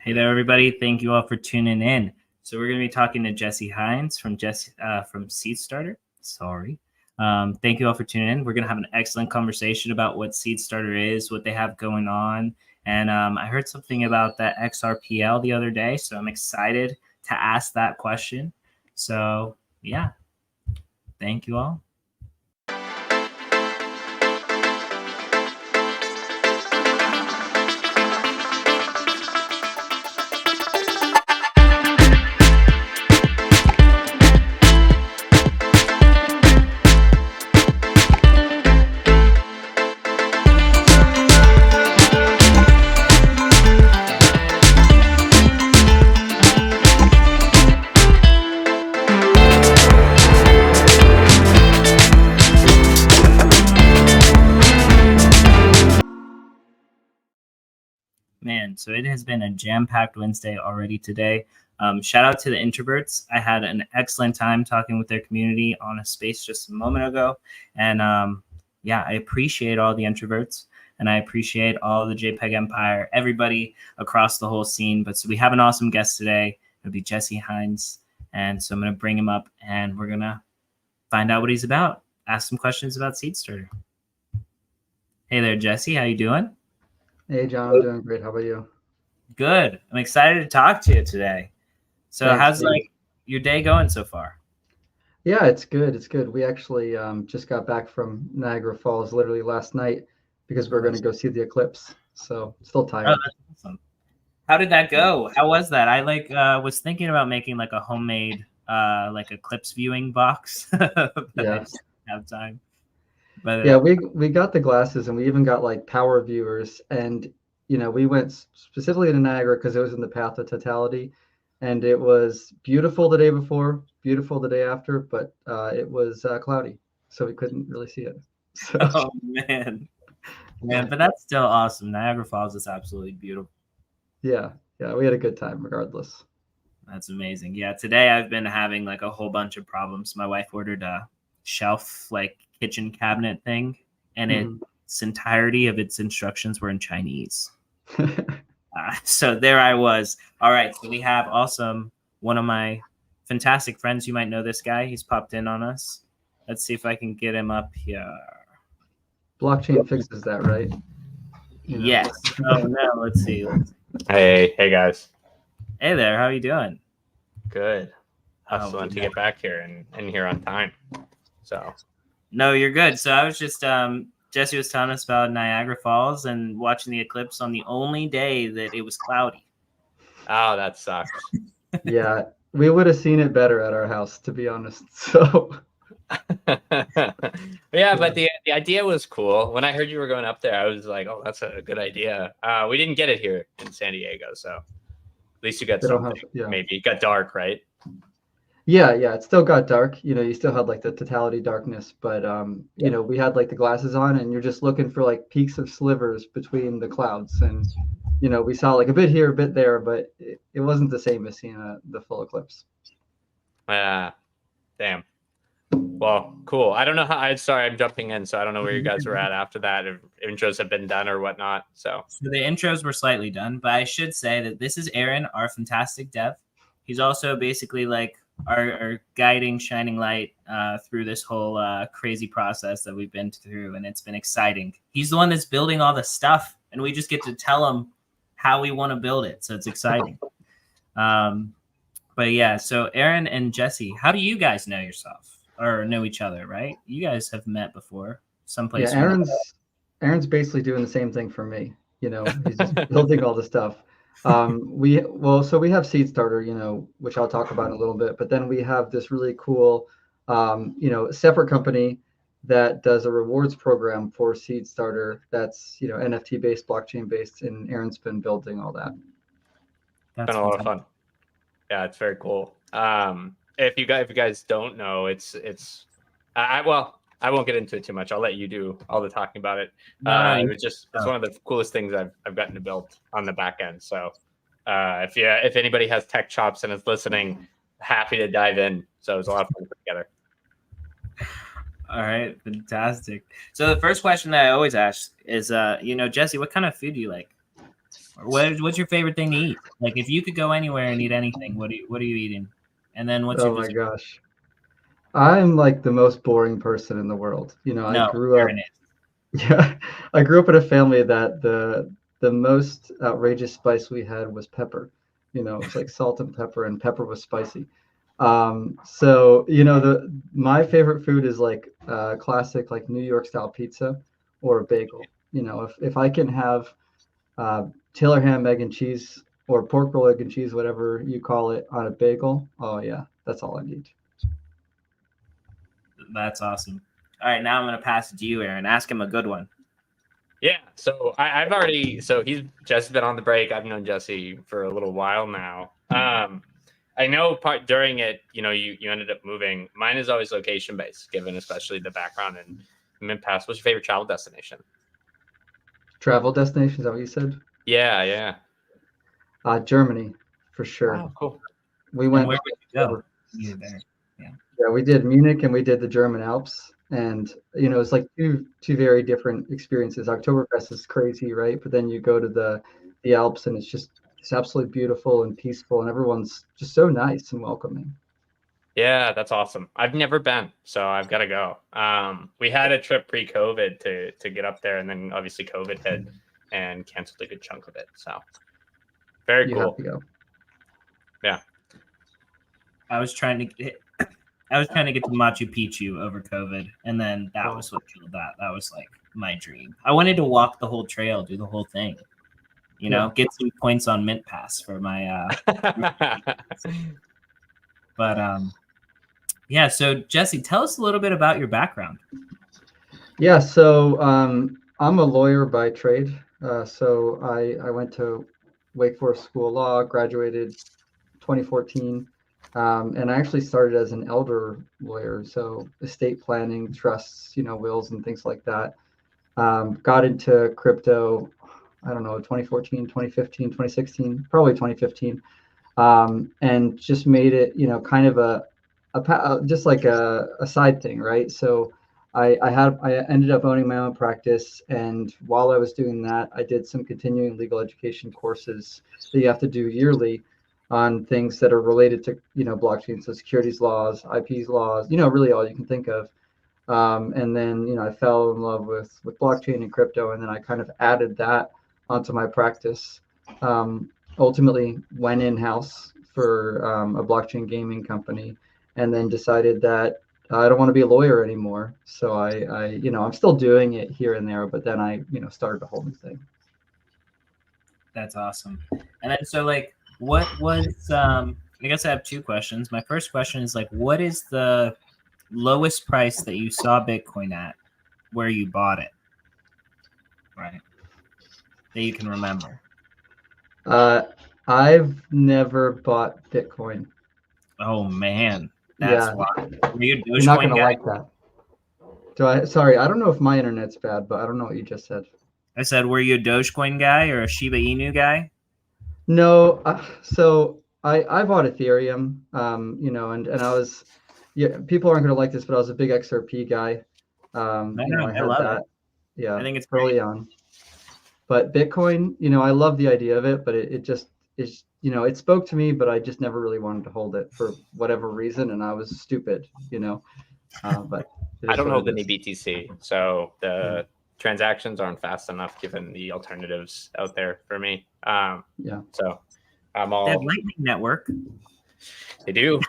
Hey there, everybody. Thank you all for tuning in. So we're going to be talking to Jesse Hines from Seedstarter. Sorry. Thank you all for tuning in. We're going to have an excellent conversation about what Seedstarter is, what they have going on. And I heard something about that XRPL the other day, so I'm excited to ask that question. So, yeah. Thank you all. Man, so it has been a jam-packed Wednesday already today. Shout out to the introverts. I had an excellent time talking with their community on a space just a moment ago. And yeah, I appreciate all the introverts and I appreciate all the JPEG Empire, everybody across the whole scene. But so we have an awesome guest today. It'll be Jesse Hines. And so I'm going to bring him up and we're going to find out what he's about. Ask some questions about Seedstarter. Hey there, Jesse. How you doing? Hey, John, I'm doing great. How about you? Good. I'm excited to talk to you today. So Thanks, how's Dave. your day going so far? Yeah, it's good. It's good. We actually just got back from Niagara Falls literally last night because we're going to go see the eclipse. So still tired. Oh, that's awesome. How did that go? How was that? I was thinking about making like a homemade like eclipse viewing box. But Yeah. I just didn't have time. But Yeah, we got the glasses and we even got like power viewers. And, we went specifically to Niagara because it was in the path of totality. And it was beautiful the day before, beautiful the day after, but it was cloudy. So we couldn't really see it. So, oh man. But that's still awesome. Niagara Falls is absolutely beautiful. yeah, we had a good time regardless. That's amazing. Yeah, today I've been having like a whole bunch of problems. My wife ordered a shelf like kitchen cabinet thing, and its entirety of its instructions were in Chinese. So there I was. All right, so we have one of my fantastic friends. You might know this guy. He's popped in on us. Let's see if I can get him up here. Blockchain fixes that, right? Yes. Oh no. Let's see. Hey guys. Hey there. How are you doing? Good. Hustling to get back here and here on time. So. No, you're good. So I was just Jesse was telling us about Niagara Falls and watching the eclipse on the only day that it was cloudy. Oh, that sucks. Yeah, we would have seen it better at our house, to be honest. So. Yeah, but the idea was cool. When I heard you were going up there, I was like, "Oh, that's a good idea." We didn't get it here in San Diego, so at least you got something. Maybe it got dark, right? Yeah, it still got dark. You still had like the totality darkness, but we had like the glasses on, and you're just looking for like peaks of slivers between the clouds, and we saw like a bit here, a bit there, but it wasn't the same as seeing the full eclipse. Damn. Well, cool. I don't know how. Sorry, I'm jumping in, so I don't know where you guys were at after that. If intros have been done or whatnot. So the intros were slightly done, but I should say that this is Aaron, our fantastic dev. He's also basically like our guiding shining light through this whole crazy process that we've been through, and it's been exciting. He's the one that's building all the stuff, and we just get to tell him how we want to build it, so it's exciting. But yeah, so Aaron and Jesse, how do you guys know yourself or know each other? Right, you guys have met before someplace. Yeah, Aaron's basically doing the same thing for me. He's just building all the stuff. We have Seedstarter, which I'll talk about in a little bit, but then we have this really cool, separate company that does a rewards program for Seedstarter that's, NFT based, blockchain based, and Aaron's been building all that. That's been a lot of fun. Yeah, it's very cool. If you guys don't know, it's I won't get into it too much. I'll let you do all the talking about it. It's one of the coolest things I've gotten to build on the back end. So if anybody has tech chops and is listening, happy to dive in. So it was a lot of fun together. All right, fantastic. So the first question that I always ask is, Jesse, what kind of food do you like? What's your favorite thing to eat? Like, if you could go anywhere and eat anything, what are you eating? And then what's your Oh my dessert? gosh. I'm like the most boring person in the world. I No, grew up, marinade. yeah, I grew up in a family that the most outrageous spice we had was pepper. It was like salt and pepper was spicy. So my favorite food is like classic like New York style pizza or a bagel. If I can have Taylor ham, egg and cheese, or pork roll, egg and cheese, whatever you call it, on a bagel, oh yeah, that's all I need. That's awesome. All right, now I'm gonna pass it to you, Aaron. Ask him a good one. Yeah, so I've already Jesse's been on the break. I've known Jesse for a little while now. I know during it, you ended up moving. Mine is always location based, given especially the background in Mint Pass. What's your favorite travel destination? Travel destination, is that what you said? Yeah. Germany, for sure. Oh, cool. We went. And where would you go? You there. Yeah, we did Munich and we did the German Alps, and it's like two very different experiences. Oktoberfest is crazy, right? But then you go to the Alps and it's just absolutely beautiful and peaceful, and everyone's just so nice and welcoming. Yeah, that's awesome. I've never been, so I've got to go. We had a trip pre-COVID to get up there, and then obviously COVID hit and canceled a good chunk of it. So very You cool. have to go. Yeah. I was trying to get to Machu Picchu over COVID, and then that was what killed that. That was like my dream. I wanted to walk the whole trail, do the whole thing. Get some points on Mint Pass for my. But yeah. So Jesse, tell us a little bit about your background. Yeah. So I'm a lawyer by trade. So I went to Wake Forest School of Law, graduated 2014. And I actually started as an elder lawyer, so estate planning, trusts, wills and things like that. Got into crypto, I don't know, 2014, 2015, 2016, probably 2015, and just made it, kind of just like a side thing, right? So I ended up owning my own practice, and while I was doing that, I did some continuing legal education courses that you have to do yearly on things that are related to blockchain, so securities laws, IPs laws, really all you can think of. And then I fell in love with blockchain and crypto, and then I kind of added that onto my practice. Ultimately went in house for a blockchain gaming company, and then decided that I don't want to be a lawyer anymore. So I'm still doing it here and there, but then I started a whole new thing. That's awesome. And then so like, what was I guess I have two questions. My first question is like, what is the lowest price that you saw Bitcoin at where you bought it? Right. That you can remember. I've never bought Bitcoin. Oh man. That's why. Were you a You're not gonna guy? like that. Sorry, I don't know if my internet's bad, but I don't know what you just said. I said, were you a Dogecoin guy or a Shiba Inu guy? No, so I bought Ethereum, and I was, people aren't going to like this, but I was a big XRP guy. I had that. It. Yeah, I think it's early great. on. But Bitcoin, I love the idea of it, but it just is, it spoke to me, but I just never really wanted to hold it for whatever reason, and I was stupid, But I don't hold any BTC, so the transactions aren't fast enough given the alternatives out there for me. So I'm all. They have Lightning Network. They do.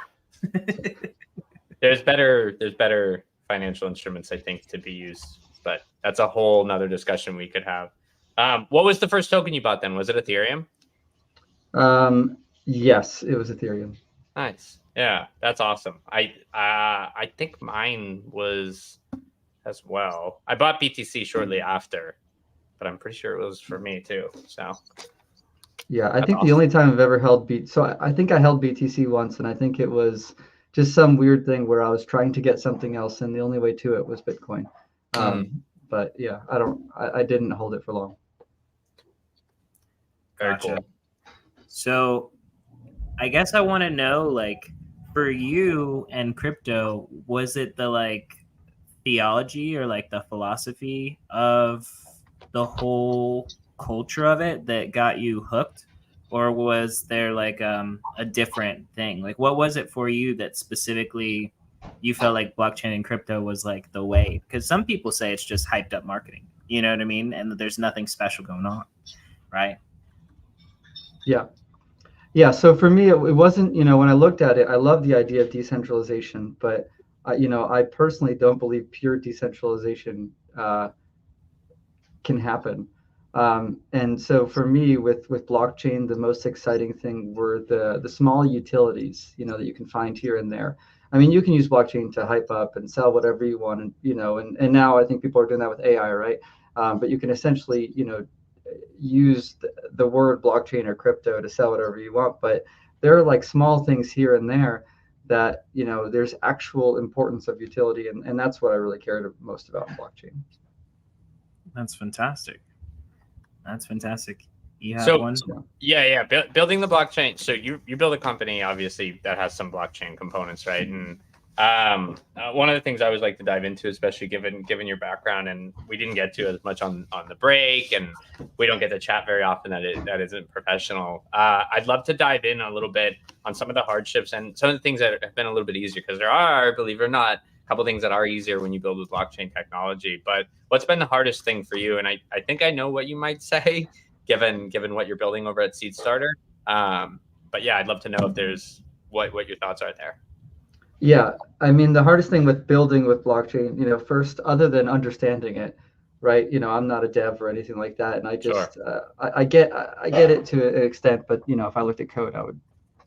There's better financial instruments, I think, to be used, but that's a whole nother discussion we could have. What was the first token you bought then? Was it Ethereum? Yes, it was Ethereum. Nice. Yeah, that's awesome. I think mine was as well. I bought BTC shortly after, but I'm pretty sure it was for me too. So yeah, I think awesome. The only time I've ever held I think I held BTC once, and I think it was just some weird thing where I was trying to get something else, and the only way to it was Bitcoin. But yeah, I didn't hold it for long. Very cool. So I guess I want to know, like, for you and crypto, was it the like theology or like the philosophy of the whole culture of it that got you hooked, or was there like a different thing? Like, what was it for you that specifically you felt like blockchain and crypto was like the way? Because some people say it's just hyped up marketing, you know what I mean, and that there's nothing special going on, right? Yeah, so for me, it wasn't, when I looked at it, I love the idea of decentralization, but I personally don't believe pure decentralization can happen. And so for me, with blockchain, the most exciting thing were the small utilities, that you can find here and there. I mean, you can use blockchain to hype up and sell whatever you want, and now I think people are doing that with AI, right? But you can essentially, use the word blockchain or crypto to sell whatever you want. But there are like small things here and there that, there's actual importance of utility, and that's what I really cared most about in blockchain. That's fantastic. That's fantastic. You have So one? yeah. Building the blockchain. So you build a company, obviously, that has some blockchain components, right? And one of the things I always like to dive into, especially given your background, and we didn't get to as much on the break, and we don't get to chat very often that isn't professional. I'd love to dive in a little bit on some of the hardships and some of the things that have been a little bit easier, because there are, believe it or not, a couple of things that are easier when you build with blockchain technology. But what's been the hardest thing for you? And I think I know what you might say, given what you're building over at Seedstarter. But yeah, I'd love to know if there's what your thoughts are there. Yeah, I mean, the hardest thing with building with blockchain, first, other than understanding it, right? I'm not a dev or anything like that, and I just I get it to an extent, but if I looked at code, I would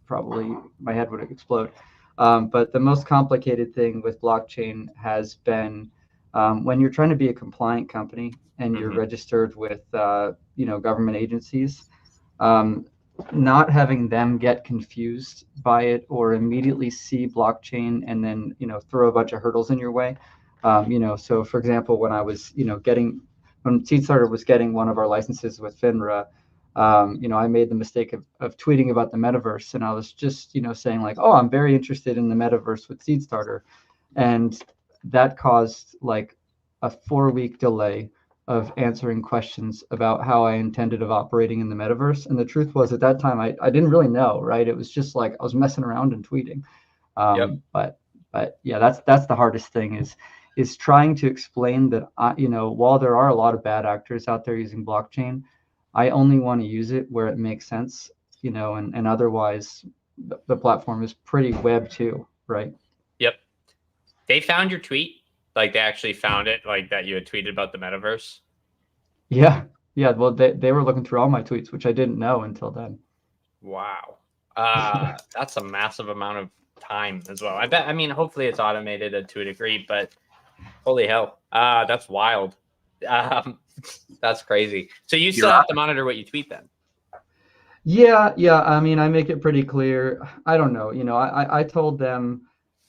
probably, my head would explode. But the most complicated thing with blockchain has been when you're trying to be a compliant company and you're registered with government agencies. Not having them get confused by it or immediately see blockchain and then throw a bunch of hurdles in your way. So for example, when I was when Seedstarter was getting one of our licenses with FINRA, I made the mistake of tweeting about the metaverse, and I was just saying like, oh, I'm very interested in the metaverse with Seedstarter, and that caused like a 4-week delay of answering questions about how I intended of operating in the metaverse. And the truth was, at that time, I didn't really know, right? It was just like I was messing around and tweeting. But yeah, that's the hardest thing is trying to explain that while there are a lot of bad actors out there using blockchain, I only want to use it where it makes sense, and otherwise the platform is pretty Web 2, right? Yep. They found your tweet. Like, they actually found it, like that you had tweeted about the metaverse? Yeah. Well, they were looking through all my tweets, which I didn't know until then. Wow. That's a massive amount of time as well. I mean, hopefully it's automated to a degree, but holy hell. That's wild. That's crazy. So you still have to monitor what you tweet then? Yeah. I mean, I make it pretty clear. I don't know. I told them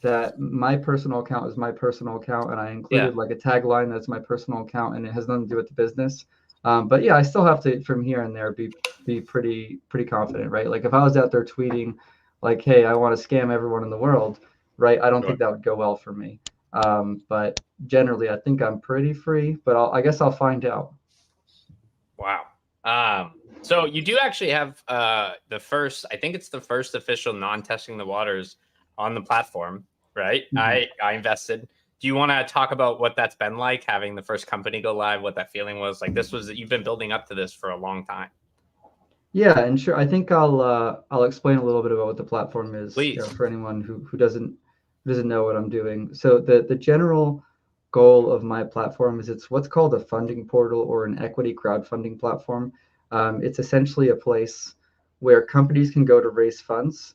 that my personal account is my personal account, and I included like a tagline that's my personal account, and it has nothing to do with the business. But yeah, I still have to, from here and there, be pretty confident, right? Like if I was out there tweeting like, hey, I want to scam everyone in the world, right? I don't think that would go well for me. But generally, I think I'm pretty free, but I guess I'll find out. Wow. So you do actually have the first official non-testing the waters on the platform, right? I invested. Do you want to talk about what that's been like, having the first company go live, what that feeling was? Like, you've been building up to this for a long time. Yeah, and sure. I think I'll explain a little bit about what the platform is, for anyone who doesn't know what I'm doing. So the general goal of my platform is it's what's called a funding portal or an equity crowdfunding platform. It's essentially a place where companies can go to raise funds.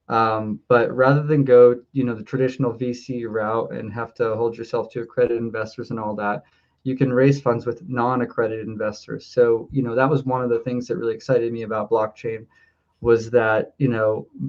But rather than go, the traditional VC route and have to hold yourself to accredited investors and all that, you can raise funds with non-accredited investors. So, that was one of the things that really excited me about blockchain, was that,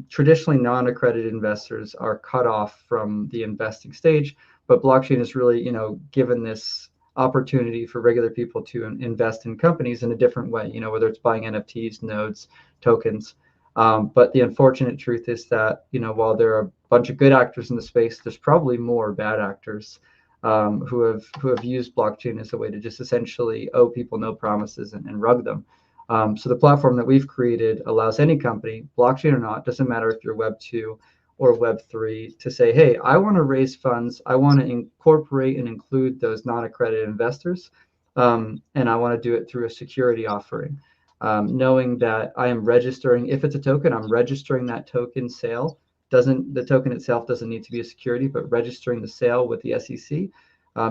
traditionally non-accredited investors are cut off from the investing stage, but blockchain has really, given this opportunity for regular people to invest in companies in a different way, whether it's buying NFTs, nodes, tokens. But the unfortunate truth is that, while there are a bunch of good actors in the space, there's probably more bad actors. who have used blockchain as a way to just essentially owe people no promises and rug them. So the platform that we've created allows any company, blockchain or not, doesn't matter if you're Web 2 or Web 3, to say, hey, I want to raise funds. I want to incorporate and include those non-accredited investors. And I want to do it through a security offering, knowing that I am registering. If it's a token, I'm registering that token sale. The token itself doesn't need to be a security, but registering the sale with the SEC,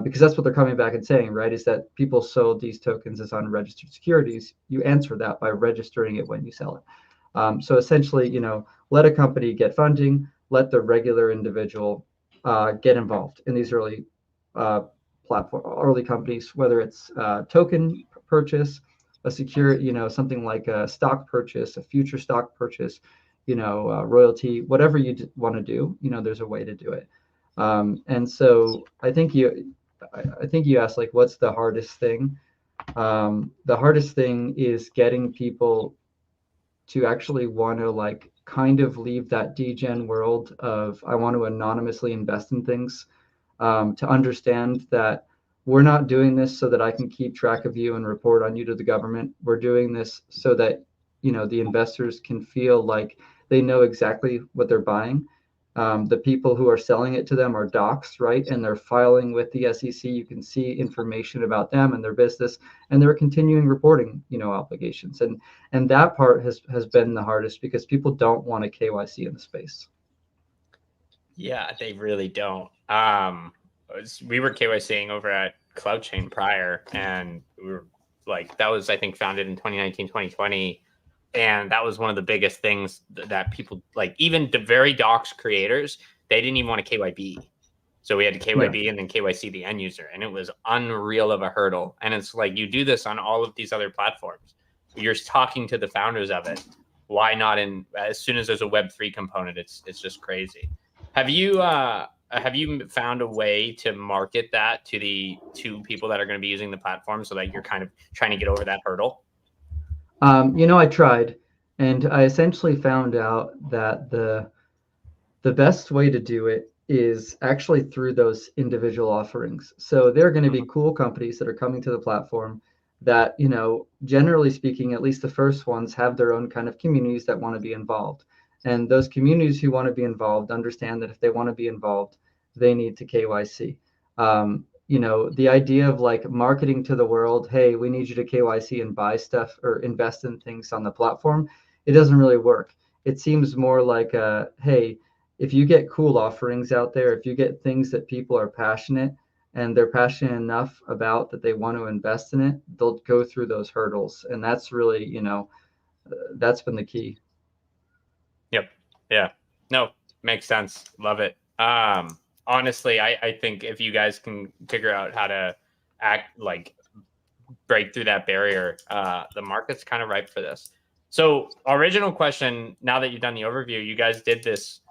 because that's what they're coming back and saying, right? Is that people sold these tokens as unregistered securities. You answer that by registering it when you sell it. So essentially, let a company get funding, let the regular individual get involved in these early early companies, whether it's token purchase, a secure, something like a stock purchase, a future stock purchase, royalty, whatever you want to do, there's a way to do it. And so I think you asked, like, what's the hardest thing? The hardest thing is getting people to actually want to, like, kind of leave that degen world of, I want to anonymously invest in things, to understand that we're not doing this so that I can keep track of you and report on you to the government. We're doing this so that, the investors can feel like they know exactly what they're buying. The people who are selling it to them are docs, right? And they're filing with the SEC. You can see information about them and their business, and they're continuing reporting, obligations. And that part has been the hardest, because people don't want a KYC in the space. Yeah, they really don't. We were KYCing over at CloudChain prior, and we were like, that was, I think, founded in 2019, 2020. And that was one of the biggest things that people, like, even the very docs creators, they didn't even want to KYB. So we had to KYB and then KYC the end user. And it was unreal of a hurdle. And it's like, you do this on all of these other platforms. You're talking to the founders of it. Why not as soon as there's a Web3 component? It's just crazy. Have you found a way to market that to the two people that are going to be using the platform, so that you're kind of trying to get over that hurdle? I tried, and I essentially found out that the best way to do it is actually through those individual offerings. So there are going to be cool companies that are coming to the platform that, generally speaking, at least the first ones, have their own kind of communities that want to be involved. And those communities who want to be involved understand that if they want to be involved, they need to KYC. The idea of, like, marketing to the world, hey, we need you to KYC and buy stuff or invest in things on the platform, it doesn't really work. It seems more like, hey, if you get cool offerings out there, if you get things that people are passionate and they're passionate enough about that they want to invest in it, they'll go through those hurdles. And that's really, that's been the key. Yep. Yeah. No, makes sense. Love it. Honestly, I think if you guys can figure out how to break through that barrier, the market's kind of ripe for this. So, original question, now that you've done the overview, you guys did this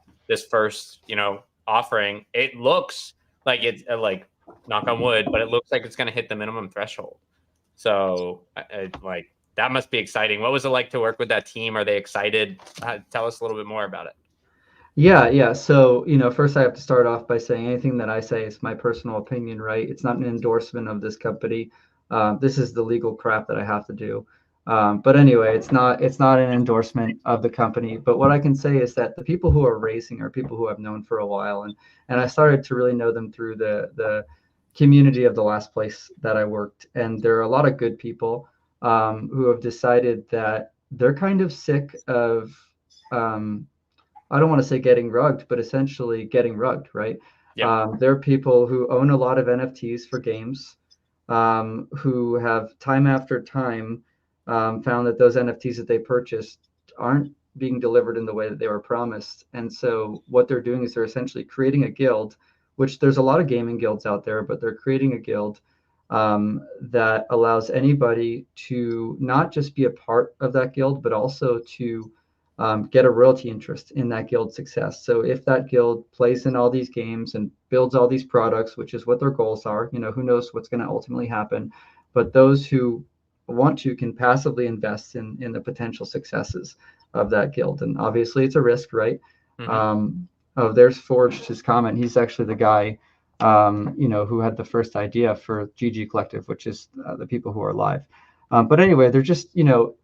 first, offering. It looks like it's like, knock on wood, but it looks like it's going to hit the minimum threshold. So, that must be exciting. What was it like to work with that team? Are they excited? Tell us a little bit more about it. Yeah. So, first I have to start off by saying anything that I say is my personal opinion, right? It's not an endorsement of this company. This is the legal crap that I have to do. But anyway, it's not an endorsement of the company. But what I can say is that the people who are raising are people who I've known for a while, and I started to really know them through the community of the last place that I worked. And there are a lot of good people who have decided that they're kind of sick of, I don't want to say getting rugged, but essentially getting rugged, right? Yep. There are people who own a lot of NFTs for games, who have time after time found that those NFTs that they purchased aren't being delivered in the way that they were promised. And so what they're doing is they're essentially creating a guild, which there's a lot of gaming guilds out there, but they're creating a guild that allows anybody to not just be a part of that guild, but also to get a royalty interest in that guild's success. So if that guild plays in all these games and builds all these products, which is what their goals are, who knows what's going to ultimately happen, but those who want to can passively invest in the potential successes of that guild. And obviously it's a risk, right? Mm-hmm. There's Forged, his comment. He's actually the guy who had the first idea for GG Collective, which is the people who are live. But anyway, they're just,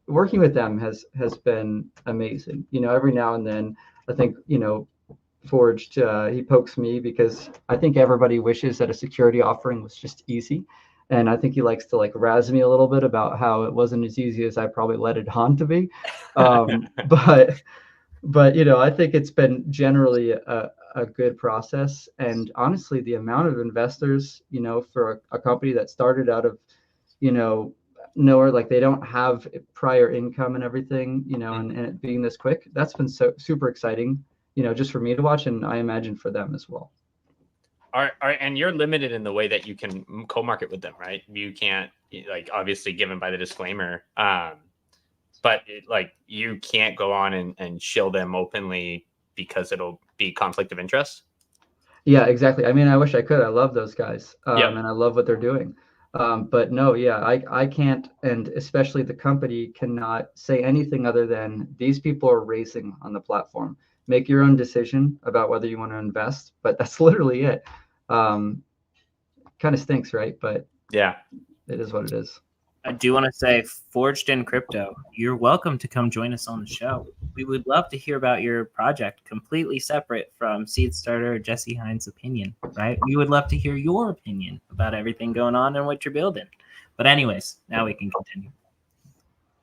working with them has been amazing. Every now and then, I think, Forged, he pokes me because I think everybody wishes that a security offering was just easy. And I think he likes to razz me a little bit about how it wasn't as easy as I probably let it on to be. But I think it's been generally a good process. And honestly, the amount of investors, for a company that started out of, nowhere, like they don't have prior income and everything, and it being this quick, that's been so super exciting, just for me to watch, and I imagine for them as well. And you're limited in the way that you can co-market with them, right? You can't, obviously given by the disclaimer, but you can't go on and shill them openly because it'll be conflict of interest. Yeah, exactly. I mean, I wish I could. I love those guys, and I love what they're doing. But no, yeah, I can't, and especially the company cannot say anything other than these people are racing on the platform. Make your own decision about whether you want to invest, but that's literally it. Kind of stinks, right? But yeah, it is what it is. I do want to say, Forged in Crypto, you're welcome to come join us on the show. We would love to hear about your project, completely separate from Seedstarter or Jesse Hines' opinion, right? We would love to hear your opinion about everything going on and what you're building. But anyways, now we can continue.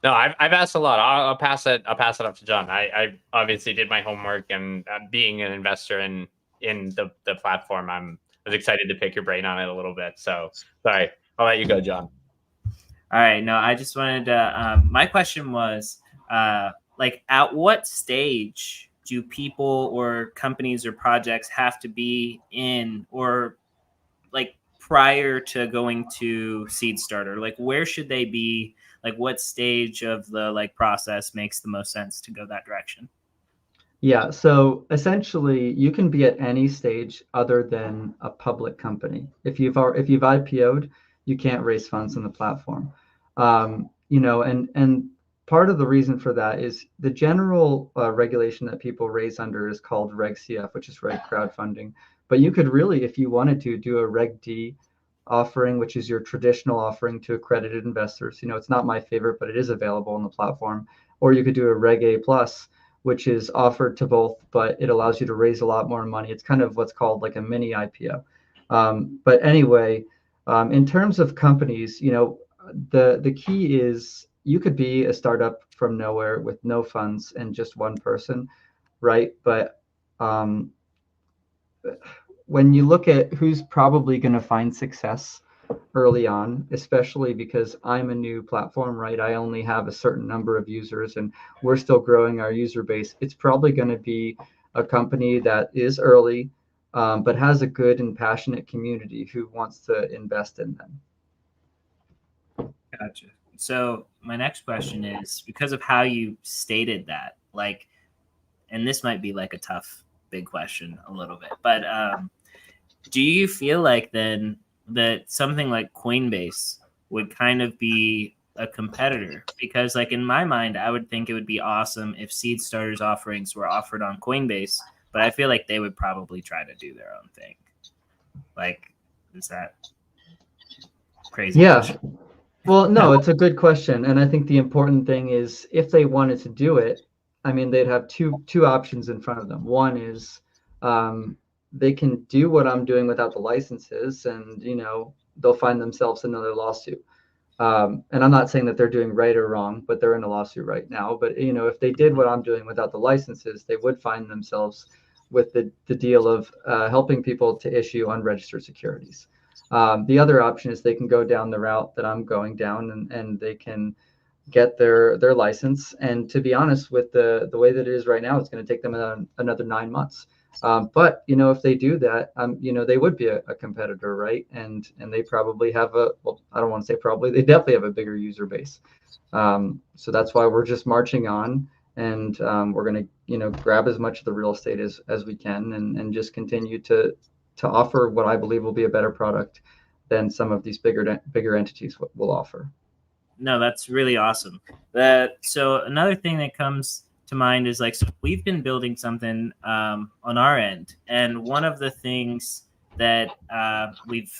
No, I've asked a lot. I'll pass it up to John. I obviously did my homework, and being an investor in the platform, I was excited to pick your brain on it a little bit. So sorry, I'll let you go, John. All right. No, I just wanted to, my question was, at what stage do people or companies or projects have to be in, or prior to going to Seedstarter? Where should they be? What stage of the process makes the most sense to go that direction? Yeah. So essentially you can be at any stage other than a public company. If you've IPO'd, you can't raise funds on the platform. And part of the reason for that is the general regulation that people raise under is called Reg CF, which is Reg crowdfunding. But you could really, if you wanted to, do a Reg D offering, which is your traditional offering to accredited investors. It's not my favorite, but it is available on the platform. Or you could do a Reg A plus, which is offered to both, but it allows you to raise a lot more money. It's kind of what's called like a mini IPO. But anyway, in terms of companies, the key is you could be a startup from nowhere with no funds and just one person, right? But when you look at who's probably going to find success early on, especially because I'm a new platform, right? I only have a certain number of users and we're still growing our user base. It's probably going to be a company that is early, but has a good and passionate community who wants to invest in them. Gotcha. So my next question is, because of how you stated that, and this might be a tough, big question a little bit, but do you feel like then that something like Coinbase would kind of be a competitor? Because in my mind, I would think it would be awesome if Seedstarter's offerings were offered on Coinbase, but I feel like they would probably try to do their own thing. Is that crazy? Yeah. Question? Well, no, it's a good question. And I think the important thing is if they wanted to do it, I mean, they'd have two options in front of them. One is they can do what I'm doing without the licenses, and they'll find themselves another lawsuit. And I'm not saying that they're doing right or wrong, but they're in a lawsuit right now. But if they did what I'm doing without the licenses, they would find themselves with the deal of helping people to issue unregistered securities. The other option is they can go down the route that I'm going down, and they can get their license. And to be honest, with the way that it is right now, it's going to take them another 9 months. But if they do that, they would be a competitor, right? And they probably have I don't want to say probably, they definitely have a bigger user base. So that's why we're just marching on, and we're going to grab as much of the real estate as we can, and just continue to offer what I believe will be a better product than some of these bigger entities will offer. No, that's really awesome. So another thing that comes to mind is so we've been building something on our end, and one of the things that we've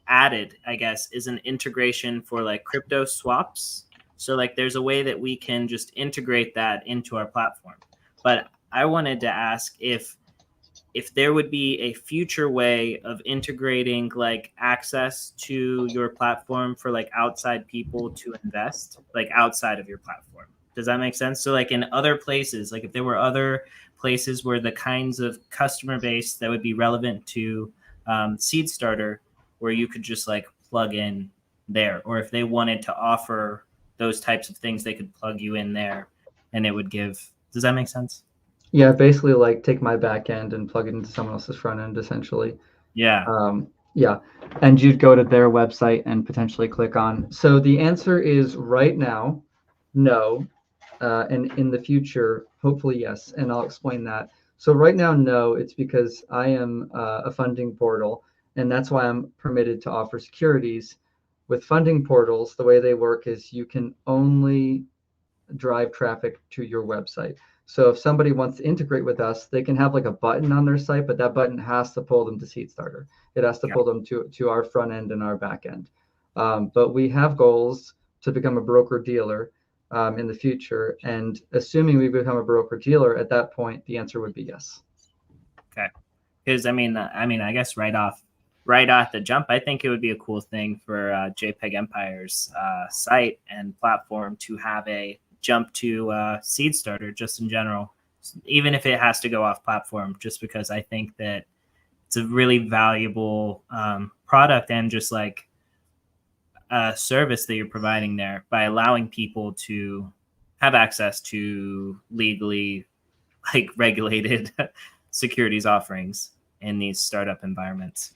added, I guess, is an integration for like crypto swaps. So like there's a way that we can just integrate that into our platform. But I wanted to ask if there would be a future way of integrating like access to your platform for like outside people to invest, like outside of your platform. Does that make sense? So like in other places, like if there were other places where the kinds of customer base that would be relevant to Seedstarter, where you could just like plug in there, or if they wanted to offer those types of things, they could plug you in there and it would give. Does that make sense? Yeah, basically like take my back end and plug it into someone else's front end, essentially. Yeah. Yeah, and you'd go to their website and potentially click on. So the answer is right now, no, and in the future, hopefully yes, and I'll explain that. So right now, no, it's because I am a funding portal, and that's why I'm permitted to offer securities. With funding portals, the way they work is you can only drive traffic to your website. So if somebody wants to integrate with us, they can have like a button on their site, but that button has to pull them to Seedstarter. It has to pull them to our front end and our back end. But we have goals to become a broker dealer in the future. And assuming we become a broker dealer at that point, the answer would be yes. Okay. Because I mean, I guess right off the jump, I think it would be a cool thing for JPEG Empire's site and platform to have a jump to Seedstarter just in general, even if it has to go off platform, just because I think that it's a really valuable product and just like a service that you're providing there by allowing people to have access to legally like regulated securities offerings in these startup environments.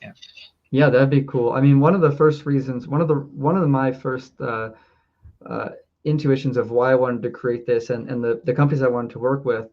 Yeah, that'd be cool. I mean, one of the first reasons, one of my first intuitions of why I wanted to create this and the companies I wanted to work with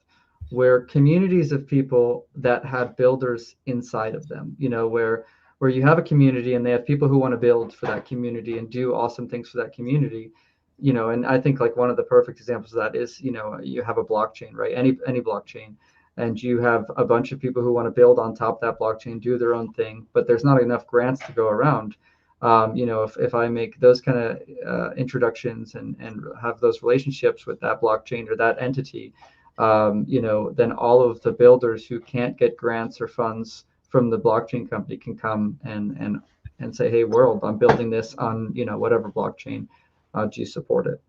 were communities of people that had builders inside of them, you know, where you have a community and they have people who want to build for that community and do awesome things for that community, you know. And I think like one of the perfect examples of that is, you know, you have a blockchain, right? Any blockchain, and you have a bunch of people who want to build on top of that blockchain, do their own thing, but there's not enough grants to go around. You know, if I make those kind of introductions and have those relationships with that blockchain or that entity, you know, then all of the builders who can't get grants or funds from the blockchain company can come and say, hey, world, I'm building this on, you know, whatever blockchain. Do you support it?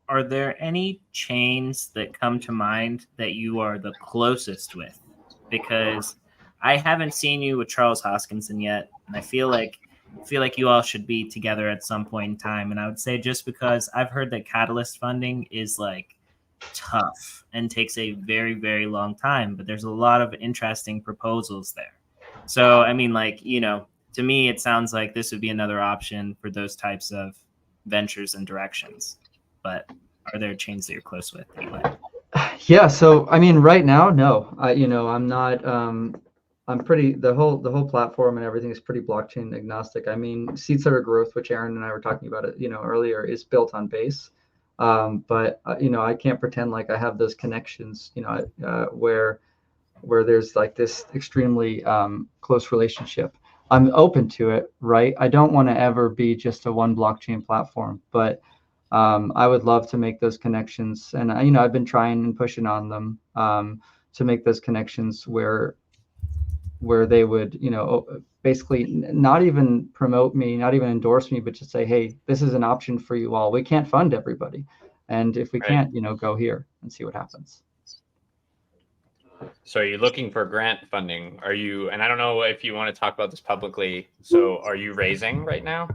Are there any chains that come to mind that you are the closest with? Because I haven't seen you with Charles Hoskinson yet, and I feel like you all should be together at some point in time. And I would say just because I've heard that Catalyst funding is like tough and takes a very, very long time, but there's a lot of interesting proposals there. So, I mean, like, you know, to me, it sounds like this would be another option for those types of ventures and directions. But are there chains that you're close with anyway? Yeah. So, I mean, right now, no. You know, I'm not. I'm pretty. The whole platform and everything is pretty blockchain agnostic. I mean, Seedstarter growth, which Aaron and I were talking about it, you know, earlier, is built on Base. But you know, I can't pretend like I have those connections. You know, where there's like this extremely close relationship. I'm open to it, right? I don't want to ever be just a one blockchain platform, but I would love to make those connections. And you know, I've been trying and pushing on them to make those connections where they would, you know, basically not even promote me, not even endorse me, but just say, hey, this is an option for you all. We can't fund everybody, and if we can't, you know, go here and see what happens. So are you looking for grant funding? Are you, and I don't know if you want to talk about this publicly, so are you raising right now?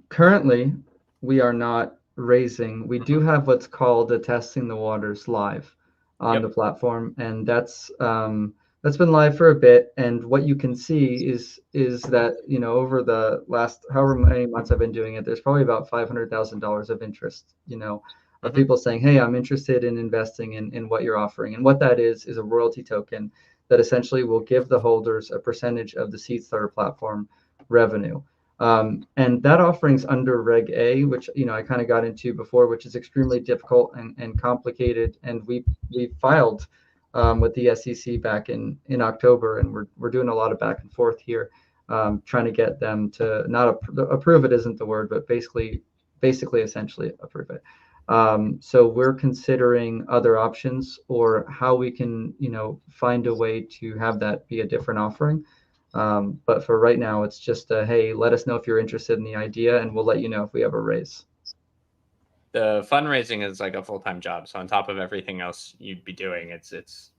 Currently, we are not raising. We do have what's called a Testing the Waters live on the platform, and that's been live for a bit. And what you can see is that, you know, over the last however many months I've been doing it, there's probably about $500,000 of interest, you know, of people saying, hey, I'm interested in investing in what you're offering. And what that is a royalty token that essentially will give the holders a percentage of the Seedstarter platform revenue. And that offering's under Reg A, which, you know, I kind of got into before, which is extremely difficult and complicated. And we filed with the SEC back in October, and we're doing a lot of back and forth here, trying to get them to not approve it isn't the word, but basically essentially approve it. So we're considering other options or how we can, find a way to have that be a different offering. But for right now, it's just hey, let us know if you're interested in the idea, and we'll let you know if we have a raise. The fundraising is like a full-time job, so on top of everything else you'd be doing, it's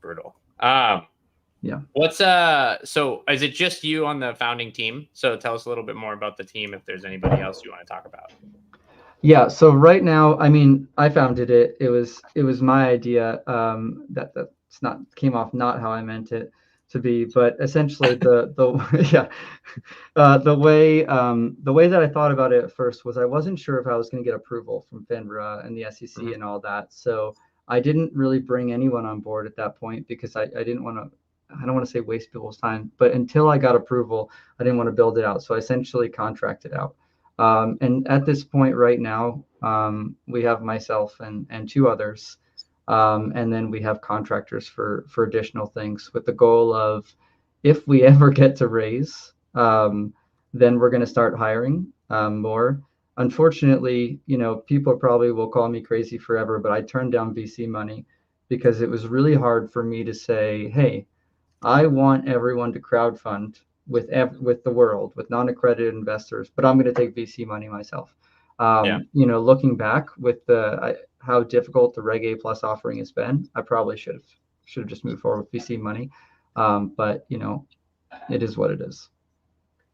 brutal. Yeah. What's so is it just you on the founding team? So tell us a little bit more about the team, if there's anybody else you want to talk about. Yeah, so right now, I mean, I founded it. It was my idea. That's not came off not how I meant it to be, but essentially the yeah, the way that I thought about it at first was I wasn't sure if I was going to get approval from FINRA and the SEC and all that. So I didn't really bring anyone on board at that point because I didn't want to. I don't want to say waste people's time, but until I got approval, I didn't want to build it out. So I essentially contracted out. And at this point right now, we have myself and two others. And then we have contractors for additional things with the goal of, if we ever get to raise, then we're going to start hiring more. Unfortunately, people probably will call me crazy forever, but I turned down VC money because it was really hard for me to say, hey, I want everyone to crowdfund with the world, with non-accredited investors, but I'm going to take VC money myself. Looking back with how difficult the Reg A Plus offering has been, I probably should have just moved forward with VC money. But it is what it is.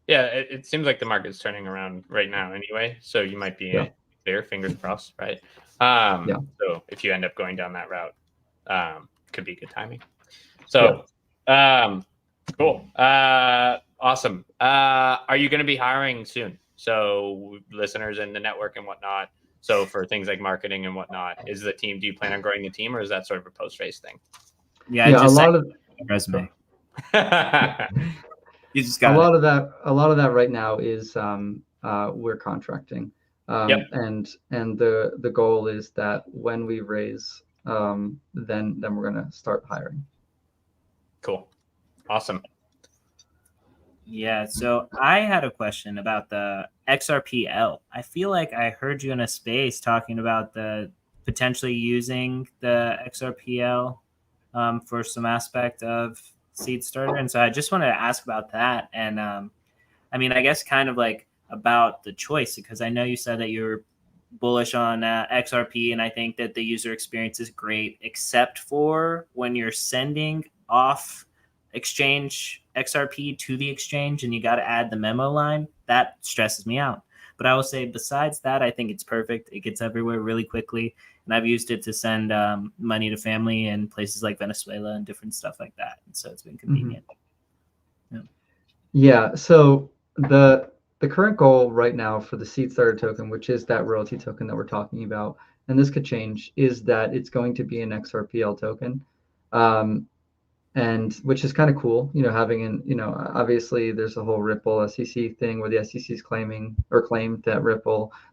Yeah, it seems like the market's turning around right now anyway, so you might be clear, fingers crossed, right? So if you end up going down that route, could be good timing. So cool. Awesome. Are you going to be hiring soon? So listeners in the network and whatnot. So for things like marketing and whatnot, do you plan on growing the team, or is that sort of a post-race thing? Yeah, I just a lot of resume. You just got a lot of that right now is we're contracting. And the goal is that when we raise, then we're going to start hiring. Cool. Awesome. Yeah, so I had a question about the XRPL. I feel like I heard you in a space talking about the potentially using the XRPL for some aspect of Seedstarter. And so I just wanted to ask about that. And I mean, I guess kind of like about the choice, because I know you said that you're bullish on XRP, and I think that the user experience is great, except for when you're sending off exchange XRP to the exchange and you got to add the memo line. That stresses me out. But I will say, besides that, I think it's perfect. It gets everywhere really quickly. And I've used it to send money to family in places like Venezuela and different stuff like that. And so it's been convenient. Mm-hmm. Yeah. So the current goal right now for the Seedstarter token, which is that royalty token that we're talking about, and this could change, is that it's going to be an XRPL token. And which is kind of cool, having obviously there's a whole Ripple SEC thing where the SEC is claimed that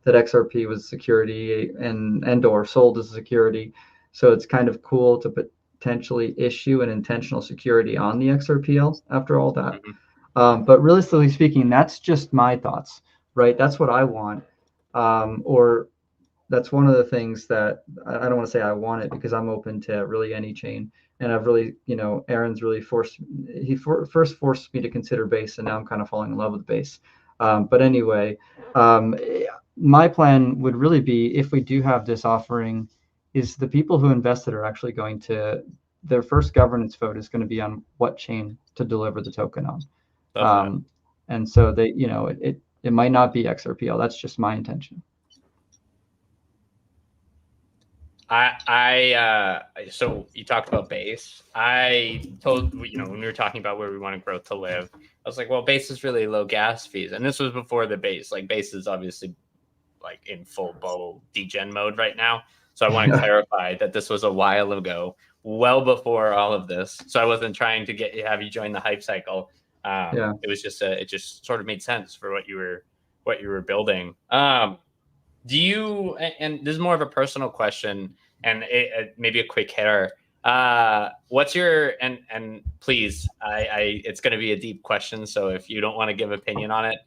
XRP was security and or sold as security. So it's kind of cool to potentially issue an intentional security on the XRPL after all that. But realistically speaking, that's just my thoughts, right? That's what I want. Or that's one of the things that I don't want to say I want it, because I'm open to really any chain. And I've really, Aaron's really first forced me to consider Base, and now I'm kind of falling in love with Base. But anyway, my plan would really be, if we do have this offering, is the people who invested are actually going to, their first governance vote is going to be on what chain to deliver the token on. And so they, it might not be XRPL. That's just my intention. So you talked about Base. I told, when we were talking about where we want growth to live, I was like, well, Base is really low gas fees. And this was before the Base. Like, Base is obviously like in full bull degen mode right now. So I want to clarify that this was a while ago, well before all of this. So I wasn't trying to have you join the hype cycle. It was just it just sort of made sense for what you were building. Do you, and this is more of a personal question and maybe a quick hitter, What's your and please, I it's going to be a deep question, so if you don't want to give opinion on it,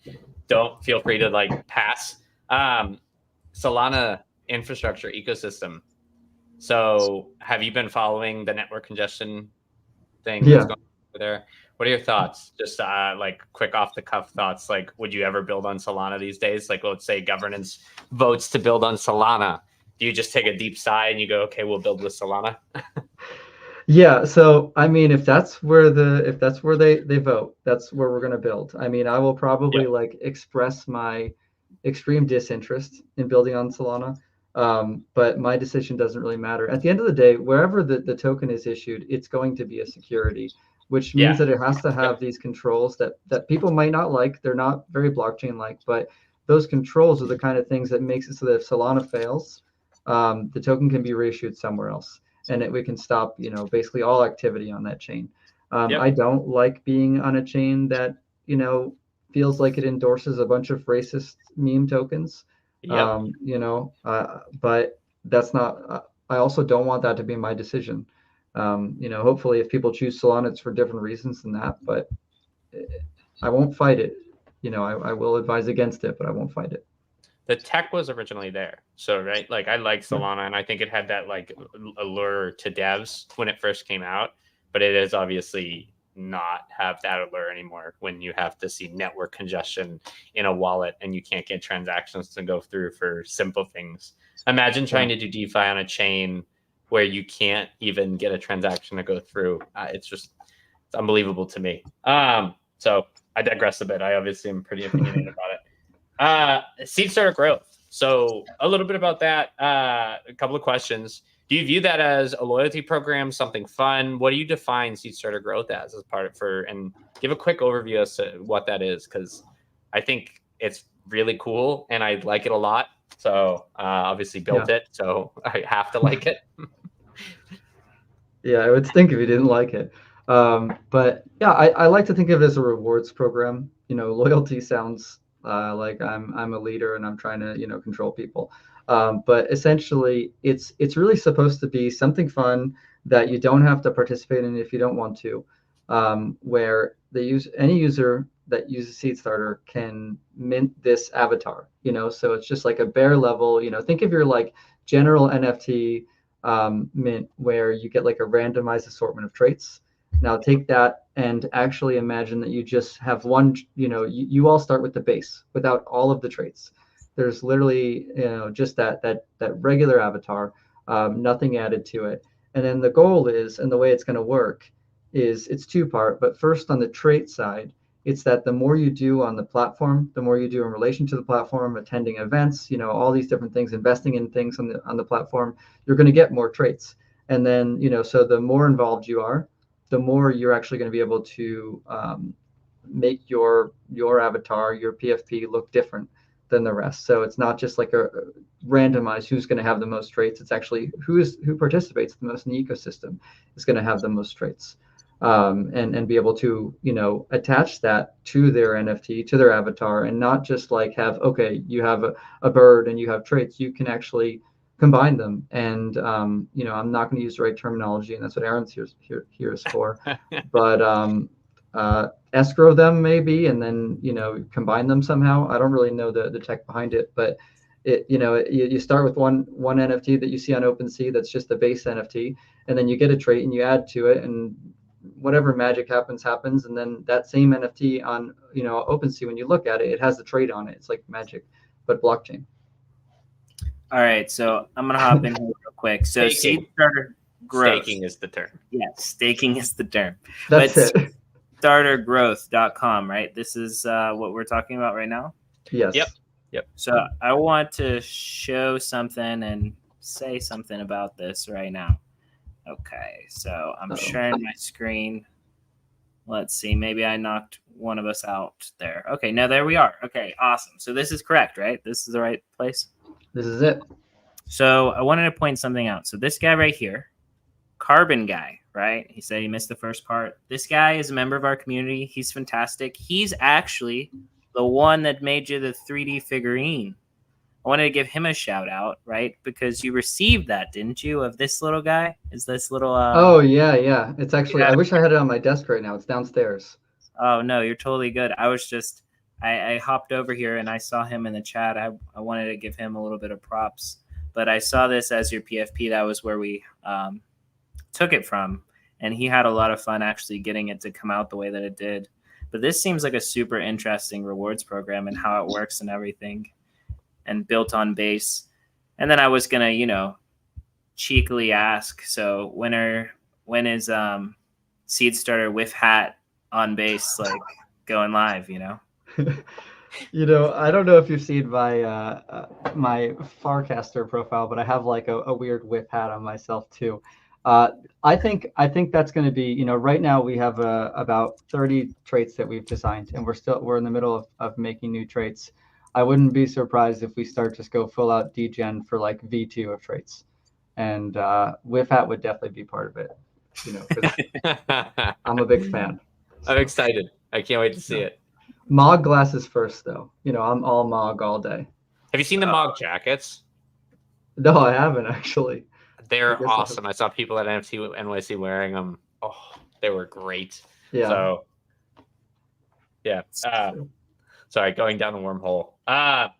don't feel free to like pass. Solana infrastructure ecosystem. So have you been following the network congestion thing that's going on over there? What are your thoughts? Just like quick off the cuff thoughts. Like, would you ever build on Solana these days? Like, let's say governance votes to build on Solana. Do you just take a deep sigh and you go, okay, we'll build with Solana? Yeah, so I mean, if that's where they vote, that's where we're going to build. I mean, I will probably like express my extreme disinterest in building on Solana, but my decision doesn't really matter. At the end of the day, wherever the token is issued, it's going to be a security, which means that it has to have these controls that people might not like. They're not very blockchain-like, but those controls are the kind of things that makes it so that if Solana fails, the token can be reissued somewhere else. And we can stop, basically all activity on that chain. I don't like being on a chain that, feels like it endorses a bunch of racist meme tokens. But that's not. I also don't want that to be my decision. Hopefully, if people choose Solana, it's for different reasons than that. But I won't fight it. I will advise against it, but I won't fight it. The tech was originally there. So, right, like I like Solana and I think it had that like allure to devs when it first came out, but it is obviously not have that allure anymore when you have to see network congestion in a wallet and you can't get transactions to go through for simple things. Imagine trying to do DeFi on a chain where you can't even get a transaction to go through. It's unbelievable to me. So I digress a bit. I obviously am pretty opinionated about it. Seedstarter growth. So a little bit about that. A couple of questions. Do you view that as a loyalty program, something fun? What do you define Seedstarter growth as part of and give a quick overview as to what that is? Because I think it's really cool and I like it a lot. So obviously built it, so I have to like it. Yeah, I would stink if you didn't like it. But yeah, I like to think of it as a rewards program. Loyalty sounds like I'm a leader and I'm trying to control people, but essentially it's really supposed to be something fun that you don't have to participate in if you don't want to, where any user that uses Seedstarter can mint this avatar. So it's just like a bare level. Think of your like general NFT mint where you get like a randomized assortment of traits. Now take that and actually imagine that you just have one, you all start with the base without all of the traits. There's literally, just that regular avatar, nothing added to it. And then the goal is, and the way it's going to work is it's two-part, but first on the trait side, it's that the more you do on the platform, the more you do in relation to the platform, attending events, all these different things, investing in things on the platform, you're going to get more traits. And then, so the more involved you are, the more you're actually going to be able to make your avatar, your PFP look different than the rest. So it's not just like a randomized who's going to have the most traits. It's actually who participates the most in the ecosystem is going to have the most traits, and be able to attach that to their NFT, to their avatar, and not just like you have a bird and you have traits. You can actually combine them. And I'm not going to use the right terminology, and that's what Aaron's here is for. But escrow them maybe, and then combine them somehow. I don't really know the tech behind it, but you start with one NFT that you see on OpenSea that's just the base NFT, and then you get a trait and you add to it, and whatever magic happens, and then that same NFT on OpenSea, when you look at it, it has the trait on it. It's like magic, but blockchain. All right, so I'm gonna hop in here real quick. So Seedstarter growth. Staking is the term. Yeah, staking is the term. That's it. Seedstartergrowth.com, right? This is what we're talking about right now. Yes. Yep. So I want to show something and say something about this right now. Okay, so I'm sharing my screen. Let's see. Maybe I knocked one of us out there. Okay, now there we are. Okay, awesome. So this is correct, right? This is the right place? This is it. So I wanted to point something out. So this guy right here, Carbon Guy, right? He said he missed the first part. This guy is a member of our community. He's fantastic. He's actually the one that made you the 3D figurine. I wanted to give him a shout out, right? Because you received that, didn't you, of this little guy? Is this little Oh yeah. It's actually, yeah. I wish I had it on my desk right now. It's downstairs. Oh no, you're totally good. I was just I hopped over here and I saw him in the chat. I wanted to give him a little bit of props, but I saw this as your PFP. That was where we took it from, and he had a lot of fun actually getting it to come out the way that it did. But this seems like a super interesting rewards program and how it works and everything, and built on base. And then I was gonna, cheekily ask, so when is Seedstarter with hat on base like going live? I don't know if you've seen my Farcaster profile, but I have like a weird whip hat on myself too. I think that's going to be, right now we have about 30 traits that we've designed, and we're in the middle of making new traits. I wouldn't be surprised if we start just go full out degen for like V2 of traits, and whip hat would definitely be part of it. 'Cause I'm a big fan. So. I'm excited. I can't wait to see it. Mog glasses first, though. I'm all Mog all day. Have you seen the Mog jackets? No, I haven't actually. They're awesome. I saw people at NFT NYC wearing them. Oh, they were great. Yeah. So, yeah. Sorry, going down the wormhole. I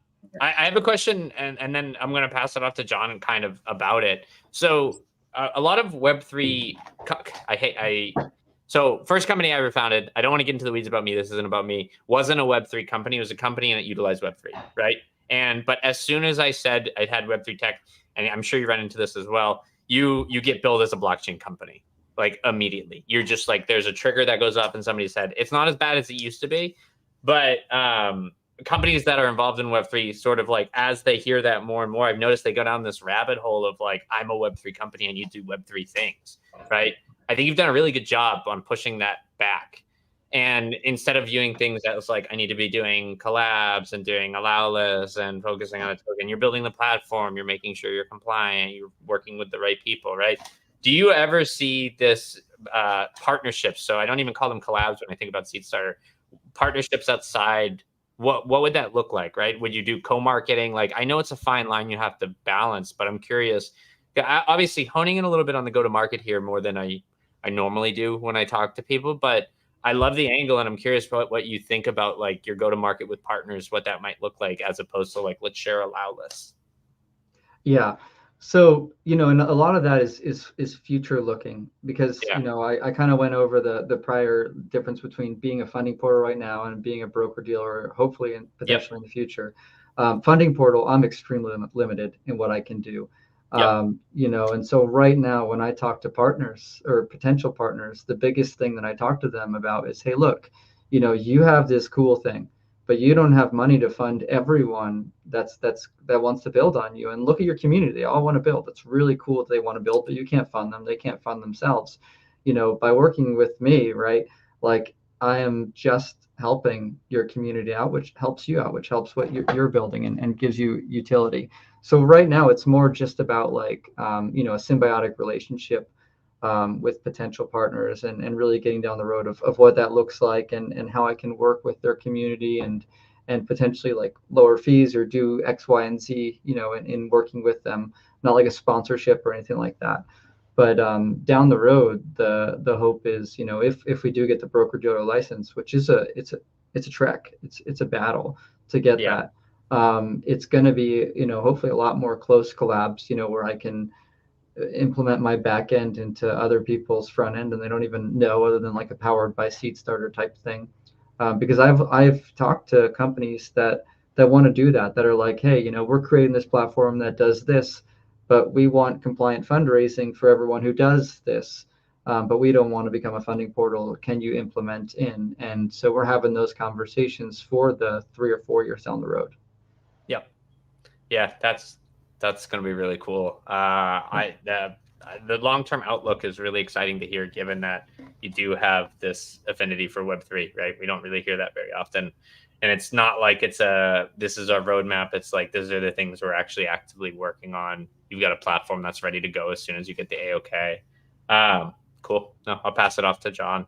have a question, and then I'm going to pass it off to John kind of about it. So, a lot of Web3, so first company I ever founded, I don't want to get into the weeds about me, this isn't about me, wasn't a Web3 company. It was a company and it utilized Web3, right? But as soon as I said I had Web3 tech, and I'm sure you run into this as well, you get billed as a blockchain company, like immediately. You're just like, there's a trigger that goes up and somebody said, it's not as bad as it used to be, but companies that are involved in Web3 sort of like, as they hear that more and more, I've noticed they go down this rabbit hole of like, I'm a Web3 company and you do Web3 things, right? I think you've done a really good job on pushing that back. And instead of viewing things that was like, I need to be doing collabs and doing allow lists and focusing on a token, you're building the platform, you're making sure you're compliant, you're working with the right people, right? Do you ever see this partnerships? So I don't even call them collabs when I think about Seedstarter. Partnerships outside, what would that look like, right? Would you do co-marketing? Like, I know it's a fine line you have to balance, but I'm curious. Obviously, honing in a little bit on the go-to-market here more than I normally do when I talk to people, but I love the angle, and I'm curious what you think about like your go-to-market with partners, what that might look like as opposed to like, let's share allow lists. Yeah. So, and a lot of that is future looking, because, I kind of went over the prior difference between being a funding portal right now and being a broker dealer, hopefully and potentially in the future. Funding portal, I'm extremely limited in what I can do. And so right now when I talk to partners or potential partners, the biggest thing that I talk to them about is, hey, look, you have this cool thing, but you don't have money to fund everyone that wants to build on you. And look at your community. They all want to build. It's really cool that they want to build, but you can't fund them. They can't fund themselves. By working with me, right? Like, I am just helping your community out, which helps you out, which helps what you're building and gives you utility. So right now it's more just about like, a symbiotic relationship with potential partners, and really getting down the road of what that looks like, and how I can work with their community and potentially like lower fees or do X, Y, and Z, in working with them, not like a sponsorship or anything like that. But down the road, the hope is, if we do get the broker dealer license, which is it's a trek, it's a battle to get that. It's going to be, hopefully a lot more close collabs, where I can implement my back end into other people's front end, and they don't even know, other than like a powered by Seedstarter type thing. Because I've talked to companies that want to do that are like, hey, we're creating this platform that does this, but we want compliant fundraising for everyone who does this. But we don't want to become a funding portal. Can you implement in? And so we're having those conversations for the 3 or 4 years down the road. Yep. Yeah, that's going to be really cool. The long-term outlook is really exciting to hear, given that you do have this affinity for Web3, right? We don't really hear that very often. And it's not like this is our roadmap. It's like, these are the things we're actually actively working on. You've got a platform that's ready to go as soon as you get the AOK. Cool. No, I'll pass it off to John.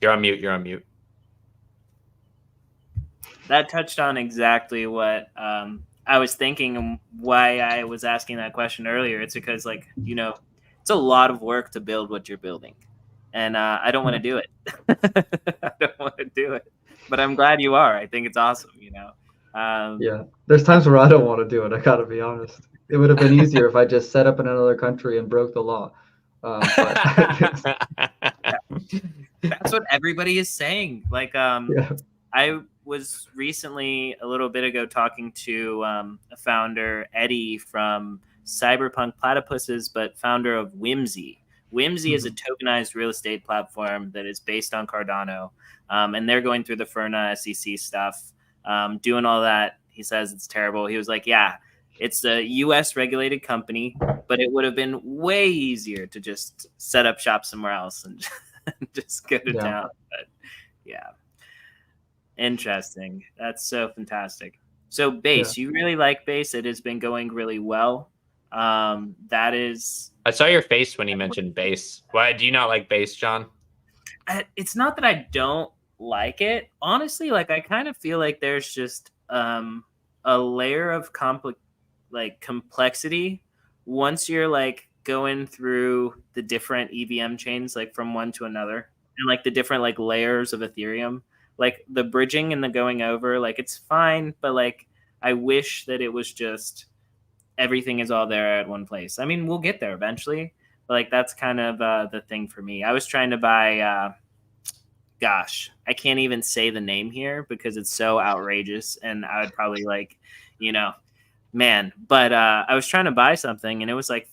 You're on mute. that touched on exactly what I was thinking and why I was asking that question earlier. It's because, like, you know, it's a lot of work to build what you're building. And I don't want to do it. I don't want to do it. But I'm glad you are. I think it's awesome, you know. Yeah, there's times where I don't want to do it. I gotta be honest. It would have been easier if I just set up in another country and broke the law. But that's what everybody is saying. Like, yeah. I was recently, a little bit ago, talking to a founder, Eddie, from Cyberpunk Platypuses, but founder of Whimsy. Whimsy is a tokenized real estate platform that is based on Cardano, and they're going through the FERNA SEC stuff, doing all that. He says it's terrible. He was like, yeah, it's a U.S. regulated company, but it would have been way easier to just set up shop somewhere else and just go to town. But yeah. Interesting. That's so fantastic. So base, you really like base. It has been going really well. That is. I saw your face when you mentioned base. Why do you not like base, John? It's not that I don't like it. Honestly, like, I kind of feel like there's just a layer of complexity once you're like going through the different EVM chains, like from one to another, and like the different like layers of Ethereum. Like the bridging and the going over, like it's fine, but like I wish that it was just everything is all there at one place. I mean, we'll get there eventually, but like that's kind of the thing for me. I was trying to buy, gosh, I can't even say the name here because it's so outrageous, and I would probably like, you know, man. But I was trying to buy something, and it was like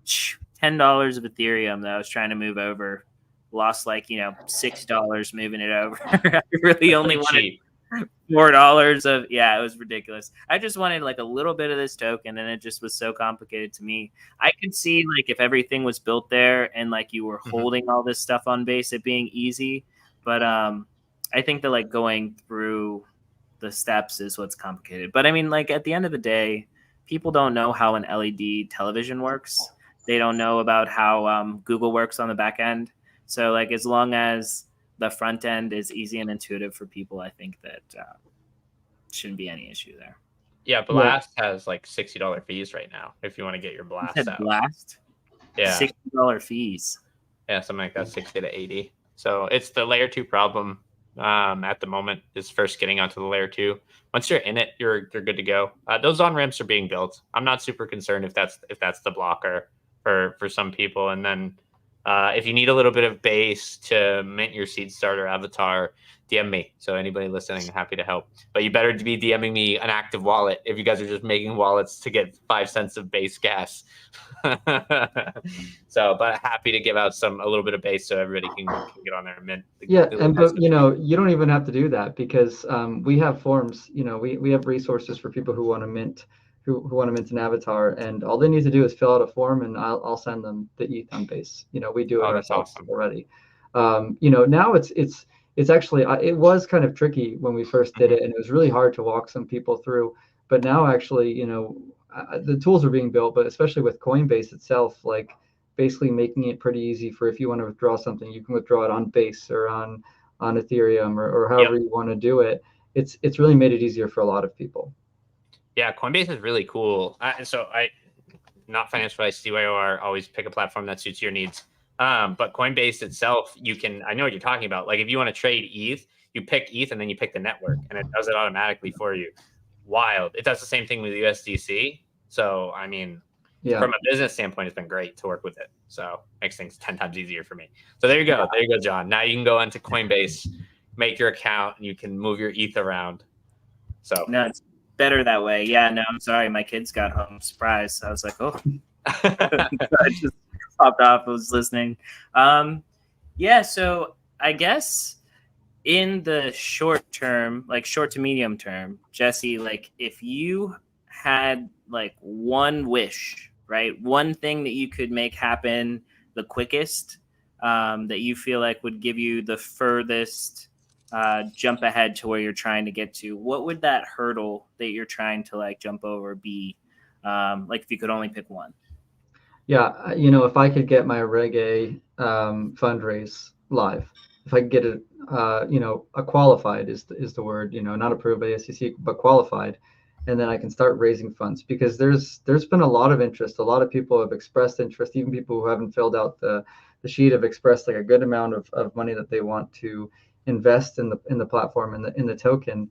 $10 of Ethereum that I was trying to move over. Lost like, you know, $6 moving it over. I really only wanted $4 of, yeah, it was ridiculous. I just wanted like a little bit of this token, and it just was so complicated to me. I could see like if everything was built there and like you were holding all this stuff on base, it being easy. But I think that like going through the steps is what's complicated. But I mean, like at the end of the day, people don't know how an LED television works. They don't know about how Google works on the back end. So like as long as the front end is easy and intuitive for people, I think that shouldn't be any issue there. Yeah, Blast has like $60 fees right now if you want to get your Blast out. Blast? Yeah. $60 fees. Yeah, something like that, 60 to 80. So it's the layer 2 problem at the moment is first getting onto the layer 2. Once you're in it, you're good to go. Those on-ramps are being built. I'm not super concerned if that's the blocker for some people. And then if you need a little bit of base to mint your Seedstarter avatar, DM me. So anybody listening, I'm happy to help. But you better be DMing me an active wallet if you guys are just making wallets to get 5 cents of base gas. So, but happy to give out a little bit of base so everybody can get on there and mint. But you know, you don't even have to do that because we have forms. You know, we have resources for people who want to mint. Who want to mint an avatar, and all they need to do is fill out a form, and I'll send them the ETH on base. You know, we do it ourselves already. You know, now it's actually it was kind of tricky when we first did it, and it was really hard to walk some people through. But now, actually, you know, the tools are being built, but especially with Coinbase itself, like basically making it pretty easy for if you want to withdraw something, you can withdraw it on Base or on Ethereum or however you want to do it. It's really made it easier for a lot of people. Yeah, Coinbase is really cool. Not financial advice, CYOR, always pick a platform that suits your needs. But Coinbase itself, I know what you're talking about. Like if you want to trade ETH, you pick ETH and then you pick the network and it does it automatically for you. Wild. It does the same thing with USDC. So, I mean, from a business standpoint, it's been great to work with it. So makes things 10 times easier for me. So there you go. There you go, John. Now you can go into Coinbase, make your account, and you can move your ETH around. So no, it's better that way. Yeah, no, I'm sorry. My kids got home. Surprise. I was like, oh. I just popped off. I was listening. Yeah, so I guess in the short term, like short to medium term, Jesse, like if you had like one wish, right? One thing that you could make happen the quickest, that you feel like would give you the furthest jump ahead to where you're trying to get to, what would that hurdle that you're trying to like jump over be? Like if you could only pick one. Yeah, you know, if I could get my reggae fundraise live, if I can get it, a qualified is the word, not approved by the SEC, but qualified, and then I can start raising funds, because there's been a lot of interest. A lot of people have expressed interest. Even people who haven't filled out the sheet have expressed like a good amount of money that they want to invest in the platform, in the token.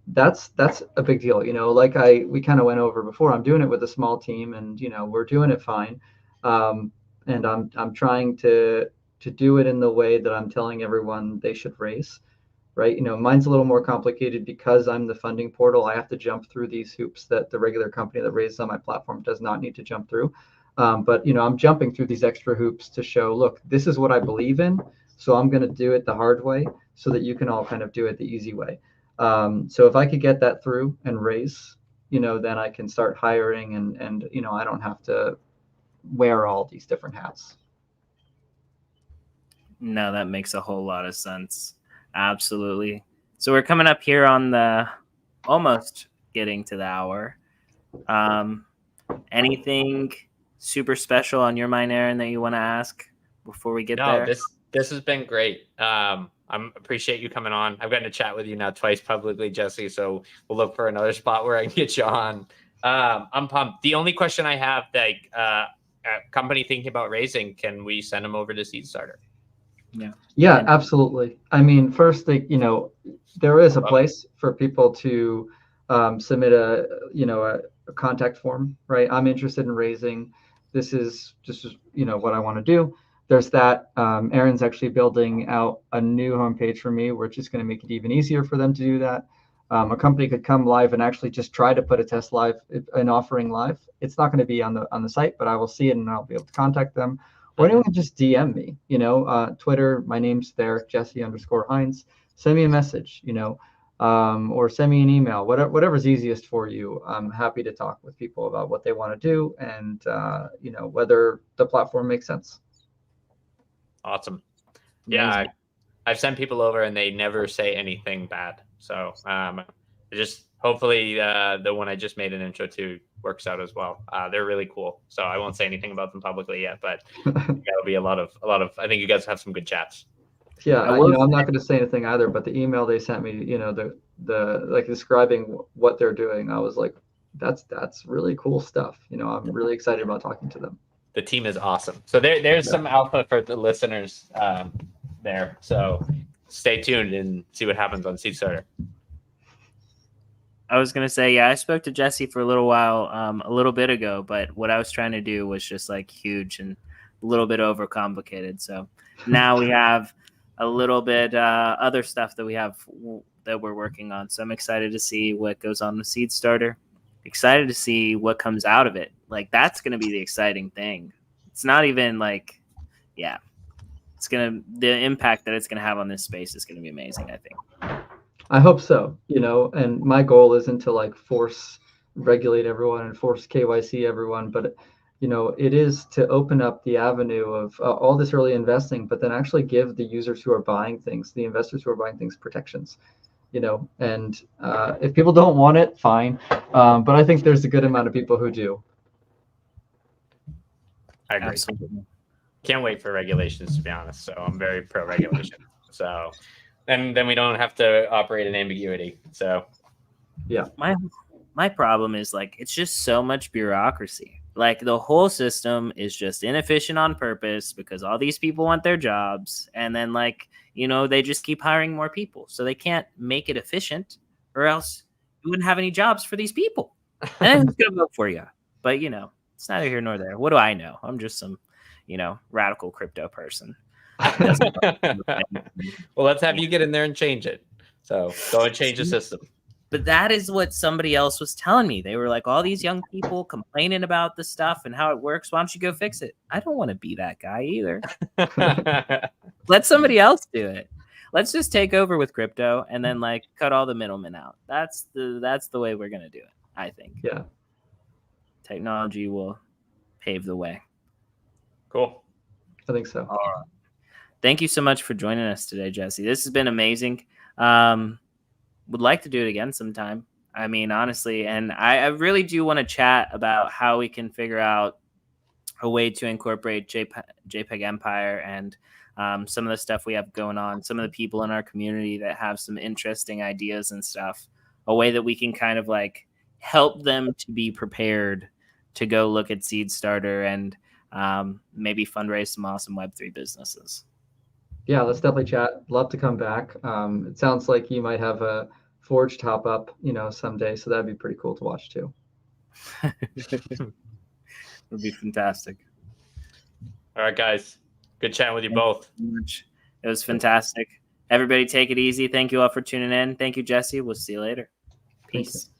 That's a big deal. Like we kind of went over before. I'm doing it with a small team, and we're doing it fine. And I'm trying to do it in the way that I'm telling everyone they should raise, right? Mine's a little more complicated because I'm the funding portal. I have to jump through these hoops that the regular company that raises on my platform does not need to jump through. But I'm jumping through these extra hoops to show, look, this is what I believe in, so I'm going to do it the hard way so that you can all kind of do it the easy way. So if I could get that through and raise, then I can start hiring, and I don't have to wear all these different hats. No, that makes a whole lot of sense. Absolutely. So we're coming up here on the almost getting to the hour. Anything super special on your mind, Aaron, that you want to ask before we get there? No, this has been great. I appreciate you coming on. I've gotten to chat with you now twice publicly, Jesse, so we'll look for another spot where I can get you on. I'm pumped. The only question I have, like, a company thinking about raising, can we send them over to Seedstarter? Yeah, absolutely. I mean, first, there is a place for people to submit a contact form, right? I'm interested in raising. This is just what I want to do. There's that. Aaron's actually building out a new homepage for me, which is going to make it even easier for them to do that. A company could come live and actually just try to put a test live, an offering live. It's not going to be on the site, but I will see it and I'll be able to contact them. Or anyone can just DM me, Twitter, my name's there, Jesse_Hines. Send me a message, or send me an email, whatever's easiest for you. I'm happy to talk with people about what they want to do and, whether the platform makes sense. Awesome. Yeah, I've sent people over and they never say anything bad. So just hopefully the one I just made an intro to works out as well. They're really cool. So I won't say anything about them publicly yet, but that'll be a lot of. I think you guys have some good chats. Yeah, I'm not going to say anything either. But the email they sent me, the like describing what they're doing, I was like, that's really cool stuff. I'm really excited about talking to them. The team is awesome. So there's some alpha for the listeners there. So stay tuned and see what happens on Seedstarter. I was going to say, I spoke to Jesse for a little while, a little bit ago, but what I was trying to do was just like huge and a little bit overcomplicated. So now we have a little bit other stuff that we're working on. So I'm excited to see what goes on with Seedstarter. Excited to see what comes out of it. Like, that's going to be the exciting thing. It's not even like, the impact that it's going to have on this space is going to be amazing, I think. I hope so, and my goal isn't to like force regulate everyone and force KYC everyone, but it is to open up the avenue of all this early investing, but then actually give the users who are buying things, the investors who are buying things, protections, and if people don't want it, fine. But I think there's a good amount of people who do. I agree. Absolutely. Can't wait for regulations, to be honest. So I'm very pro regulation. So then we don't have to operate in ambiguity. So yeah, my problem is like, it's just so much bureaucracy. Like, the whole system is just inefficient on purpose because all these people want their jobs, and then they just keep hiring more people, so they can't make it efficient, or else you wouldn't have any jobs for these people. And who's gonna vote for you? But it's neither here nor there. What do I know? I'm just some radical crypto person. Well, let's have you get in there and change it. So go and change the system. But that is what somebody else was telling me. They were like, all these young people complaining about the stuff and how it works. Why don't you go fix it? I don't want to be that guy either. Let somebody else do it. Let's just take over with crypto and then cut all the middlemen out. That's the way we're going to do it, I think. Yeah. Technology will pave the way. Cool. I think so. All right. Thank you so much for joining us today, Jesse. This has been amazing. Would like to do it again sometime. I mean, honestly, and I really do want to chat about how we can figure out a way to incorporate JPEG Empire and some of the stuff we have going on, some of the people in our community that have some interesting ideas and stuff, a way that we can kind of like help them to be prepared to go look at Seedstarter and maybe fundraise some awesome Web3 businesses. Yeah, let's definitely chat. Love to come back. It sounds like you might have a Forge top up, someday. So that'd be pretty cool to watch too. It would be fantastic. All right, guys. Good chatting with you both. It was fantastic. Everybody take it easy. Thank you all for tuning in. Thank you, Jesse. We'll see you later. Peace.